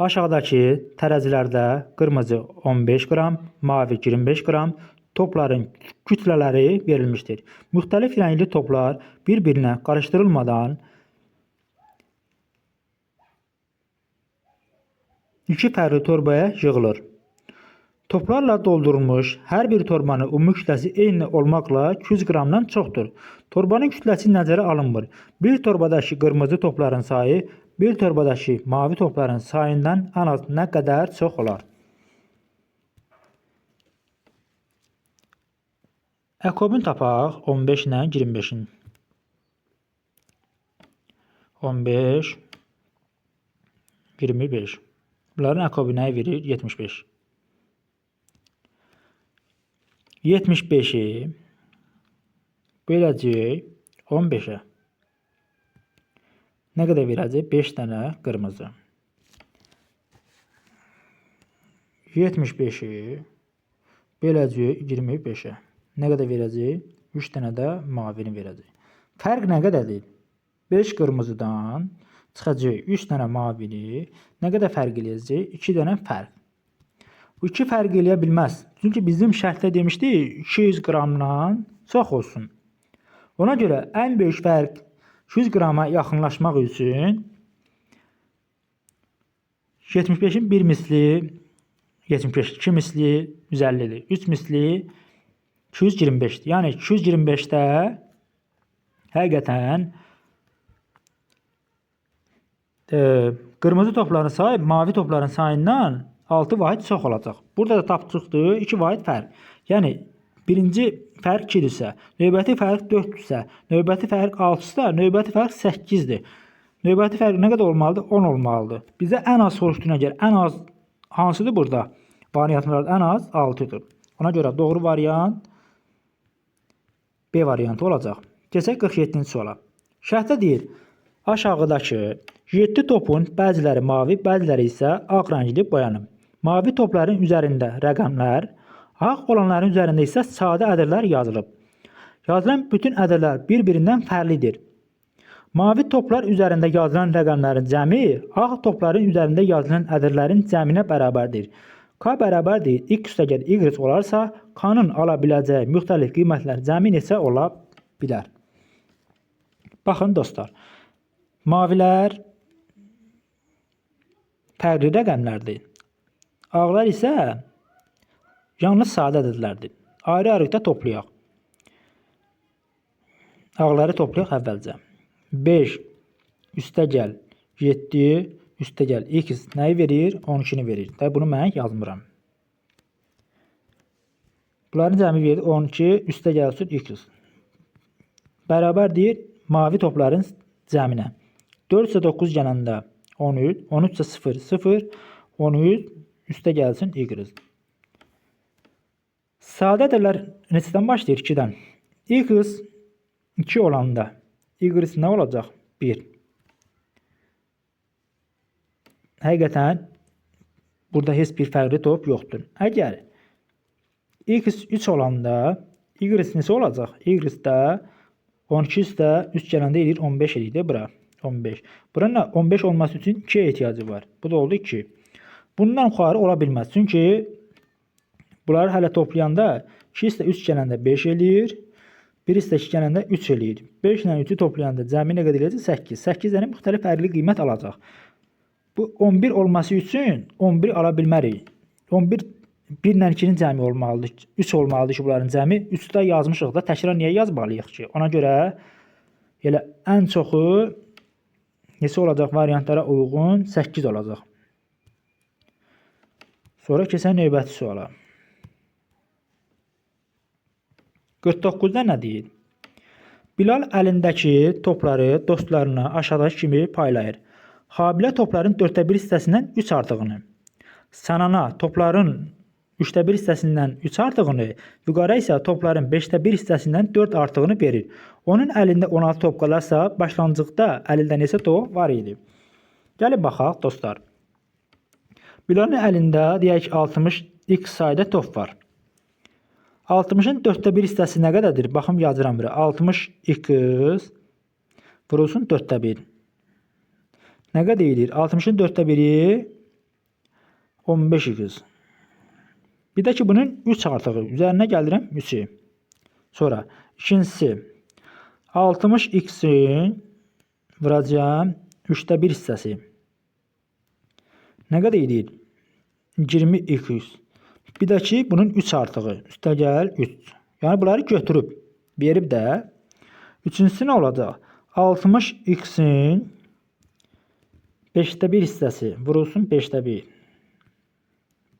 Aşağıdakı tərəzilərdə qırmızı 15 qram, mavi 25 qram topların kütlələri verilmişdir. Müxtəlif rəngli toplar bir-birinə qarışdırılmadan iki fərqli torbaya yığılır. Toplarla doldurulmuş hər bir torbanın ümumi kütləsi eyni olmaqla 200 qramdan çoxdur. Torbanın kütləsi nəzərə alınmır. Bir torbadakı qırmızı topların sayı bir torbadakı mavi topların sayından ən az nə qədər çox olar? Əkobini tapaq 15 ilə 25-in. 15, 25. Bunların əkobi nəyi verir? 75. 75-i böləcək 15-ə. Nə qədər verəcək? 5 dənə qırmızı. 75-i böləcək 25-ə. Nə qədər verəcək? 3 dənə də mavini verəcək. Fərq nə qədərdir? 5 qırmızıdan çıxacaq 3 dənə mavini. Nə qədər fərq eləyəcək? 2 dənə fərq. Bu 2 fərq eləyə bilməz. Çünki bizim şərtdə demişdik 200 qramdan çox olsun. Ona görə ən böyük fərq 200 qrama yaxınlaşmaq üçün 75-in 1 misli 75, 2 misli 150-dir. 3 misli 225-dir. Yəni 225-də həqiqətən qırmızı topların sayı mavi topların sayından 6 vahid çox olacaq. Burada da tapdığımız 2 vahid fərq. Yəni birinci fərq 2-dirsə, növbəti fərq 4-dürsə, növbəti fərq 6-dırsa, növbəti fərq 8-dir. Növbəti fərq nə qədər olmalıdır? 10 olmalıdır. Bizə ən az soruşduğuna görə ən az hansıdır burada? Variantlarda ən az 6-dır. Ona görə doğru variant B variantı olacaq. Keçək 47-ci suala. Şərtdə deyir, aşağıdakı 7 topun bəziləri mavi, bəziləri isə ağ rəngli boyanıb. Mavi topların üzərində rəqəmlər, ağ olanların üzərində isə sadə ədədlər yazılıb. Yazılan bütün ədədlər bir-birindən fərqlidir. Mavi toplar üzərində yazılan rəqəmlərin cəmi ağ topların üzərində yazılan ədədlərin cəminə bərabərdir. K bərabərdir x üstəgəl y olarsa, K-nın ala biləcəyi müxtəlif qiymətlər cəmi neçə ola bilər? Baxın dostlar, mavilər fərqli rəqəmlərdir. Ağlar isə yalnız sadə ədədlərdir. Ayrı-ayrıqda toplayaq. Ağları toplayaq əvvəlcə. 5 üstəgəl 7 üstəgəl x nəyi verir? 12-ni verir. Təbii bunu mən yazmıram. Bunların cəmi verir 12 üstəgəl x. Bərabərdir mavi topların cəminə. 4 isə 9 gələndə 13, 13 isə 0, 0, 13 üstə gəlsin y. Sadə ədədlər neçədən başlayır? 2-dən. X 2 olanda y nə olacaq? 1. Həqiqətən burada heç bir fərqli top yoxdur. Əgər x 3 olanda y neçə olacaq? Y də 12 üstə 3 gələndə eləyir 15 eləyir bura. 15. Buranın 15 olması üçün 2'ye ihtiyacı var. Bu da oldu 2. Bundan yuxarı ola bilməz. Çünki bunları hələ toplayanda 2 üstə 3 gələndə 5 eləyir. 1 üstə 2 gələndə 3 eləyir. 5 ilə 3'ü toplayanda cəmi nə qədər eləyəcək? 8. 8 dənə müxtəlif fərqli qiymət alacaq. Bu 11 olması üçün 11 ala bilmərik. 11 1 ilə 2-nin cəmi olmalıdır. 3 olmalıdır ki, bunların cəmi. 3-də yazmışıq da təkrar niyə yazmalıyıq ki? Ona görə elə ən çoxu neçə olacaq variantlara uyğun? 8 olacaq. Sonra keçək növbəti suala. 49-da nə deyir? Bilal əlindəki topları dostlarına aşağıdakı kimi paylayır. Habilə topların 4/1 hissəsindən 3 artığını, Sənana topların 3/1 hissəsindən 3 artığını, Vüqara isə topların 5/1 hissəsindən 4 artığını verir. Onun əlində 16 top qalarsa, başlanğıcda əlində neçə top var idi? Gəlin baxaq dostlar. Bilalın əlində deyək ki 60x sayda top var. 60'ın 4/1 hissəsi nə qədərdir? Baxım yazıram bura. 60x vurulsun 4/1. Nə qədər edir? 60'ın 4/1'i 15x. Bir də ki bunun 3 artığı. Üzərinə gəlirəm 3'ü. Sonra ikincisi 60x-in vuracağım 3'də 1 hissəsi. Nə qədər edir? 20x. Bir də ki bunun 3 artığı. Üstə gəl 3. Yəni bunları götürüb verib də üçüncüsü nə olacaq? 60x-in 5'də 1 hissəsi vurulsun 5'də 1.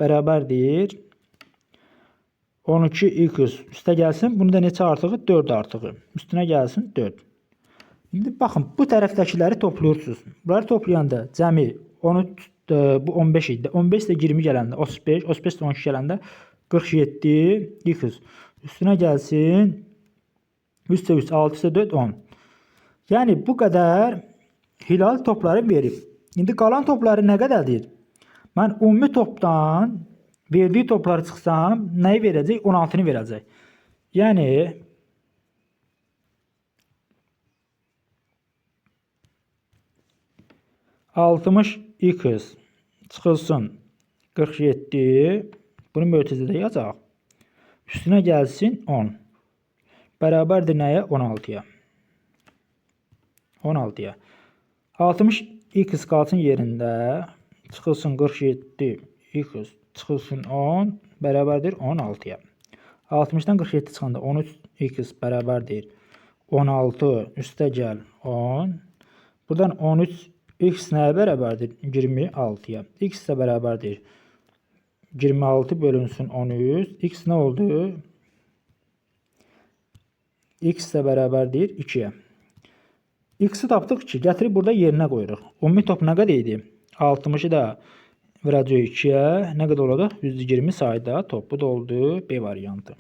Bərabərdir 12x. Üstə gəlsin. Bunu da neçə artığı? 4 artığı. Üstünə gəlsin 4. İndi baxın bu tərəfdəkiləri toplayırsınız. Bunları toplayanda cəmi 13 bu 15 idi. 15 də 20 gələndə 35, 35 də 12 gələndə 47x. Üstünə gəlsin 3 də 3, 6 də 4, 10. Yəni bu qədər hilal topları verib. İndi qalan topları nə qədərdir? Mən ümumi topdan verdiyi topları çıxsam nəyi verəcək? 16'nı verəcək. Yəni 60x çıxılsın 47. Bunu mötərizədə yazacaq. Üstünə gəlsin 10. Bərabərdir nəyə? 16'ya. 16'ya. 60x qalsın yerində. Çıxılsın 47x çıxılsın 10. Bərabərdir 16'ya. 60'dan 47 çıxanda 13x bərabərdir 16. Üstə gəl 10. Buradan 13x nəyə bərabərdir? 26'ya. X də bərabərdir 26 bölünsün 13. X nə oldu? X də bərabərdir 2'yə. X'i tapdıq ki, gətirib burada yerinə qoyuruq. Ümumi top nə qədər idi? 60'ı da vuracaq 2'yə. Nə qədər olacaq? 120 sayda top. Bu da oldu B variantı.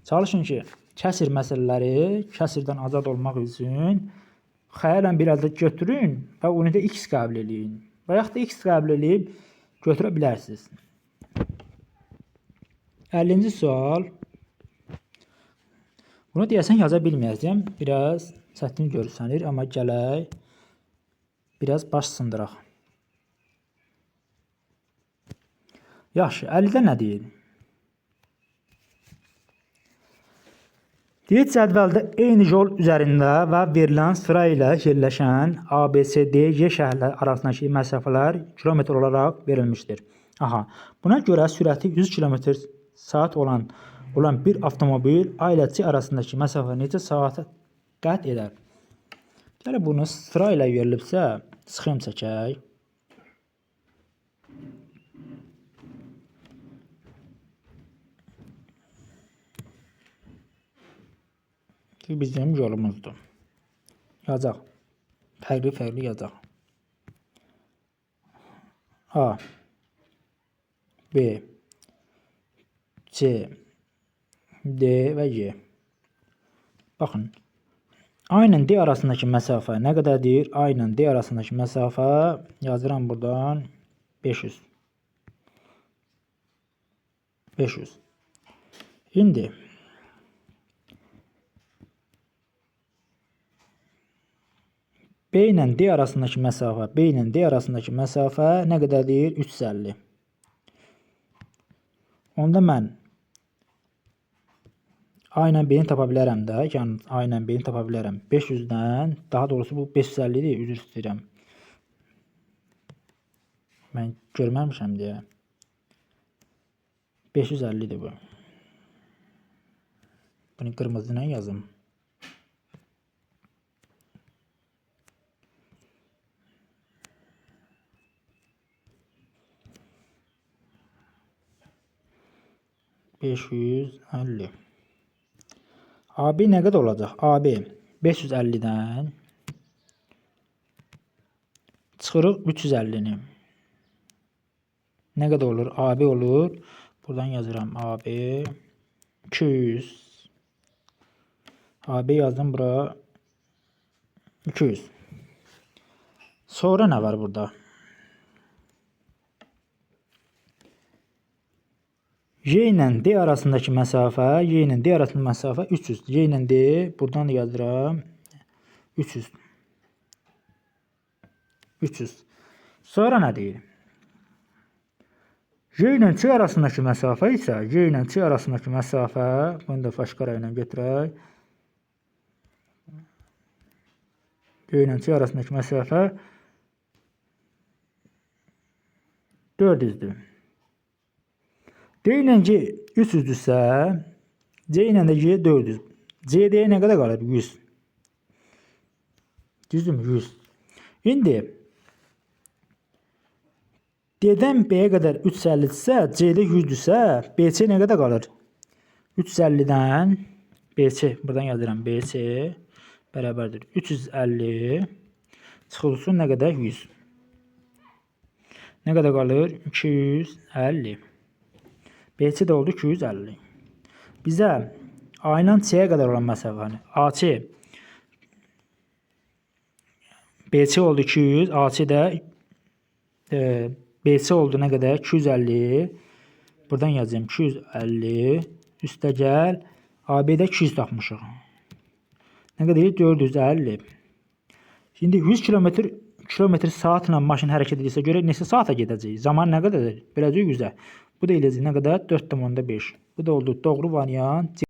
Çalışın ki, kəsir məsələləri kəsirdən azad olmaq üçün xəyalən bir əldə götürün və onu da x qəbul edin. Və yaxud da x qəbul edib götürə bilərsiniz. 50-ci sual. Bunu deyəsən yaza bilməyəcəm. Biraz çətin görsənir, amma gələk biraz baş sındıraq. Yaxşı, 50-də nə deyil? Deyil cədvəldə eyni yol üzərində və verilən sıra ilə yerləşən A, B, C, D, Y şəhərlər arasındakı məsafələr kilometr olaraq verilmişdir. Aha, buna görə sürəti 100 km/saat olan bir avtomobil A ilə C arasındakı məsafə necə saata qət edər? Gələ bunu sıra ilə verilibsə, sıxım çəkək. Bizim yolumuzdur. Yazacaq. Fərqli yazacaq. A, B, C, D və Y. Baxın. A ilə D arasındakı məsafə nə qədərdir? A ilə D arasındakı məsafə yazıram buradan 500. 500. İndi B ilə D arasındakı məsafə nə qədərdir? 350. Onda mən A ilə B-ni tapa bilərəm də. Yəni A ilə B-ni tapa bilərəm. 500-dən, daha doğrusu bu 550-dir, üzr istəyirəm. Mən görməmişəm deyə. 550-dir bu. Bunu qırmızı ilə yazım. $550. AB nə qədər olacaq? AB 550-dən çıxırıq 350-ni. Nə qədər olur? AB olur. Buradan yazıram AB 200. AB yazdım bura 200. Sonra nə var burada? Y ilə D arasındakı məsafə, 300. Y ilə D, buradan da yazıram 300. 300. Sonra nə deyir? J ilə C arasındakı məsafə isə J ilə C arasındakı məsafə, bunu da faşqara ilə götürək. J ilə C arasındakı məsafə 400-dür. D ilə G 300-dürsə, C ilə də G 400. CD nə qədər qalır? 100. Düzdürmü? 100. İndi D-dən B-yə qədər 350-dirsə, C-də 100-dürsə, BC nə qədər qalır? 350-dən BC, buradan yazıram, BC bərabərdir 350 çıxılsın nə qədər? 100. Nə qədər qalır? 250. BC də oldu 250. Bizə A ilə C-yə qədər olan məsafəni AC BC oldu 200, AC də BC oldu nə qədər? 250. Buradan yazacağım 250. Üstə gəl. AB-də 200 tapmışıq. Nə qədər? 450. Şimdi 100 kilometr saatla maşın hərəkət edirsə görə neçə saata gedəcək? Zaman nə qədərdir? Beləcək 100-ə. Bu da eləcək nə qədər? 4,5. Bu da oldu doğru variant.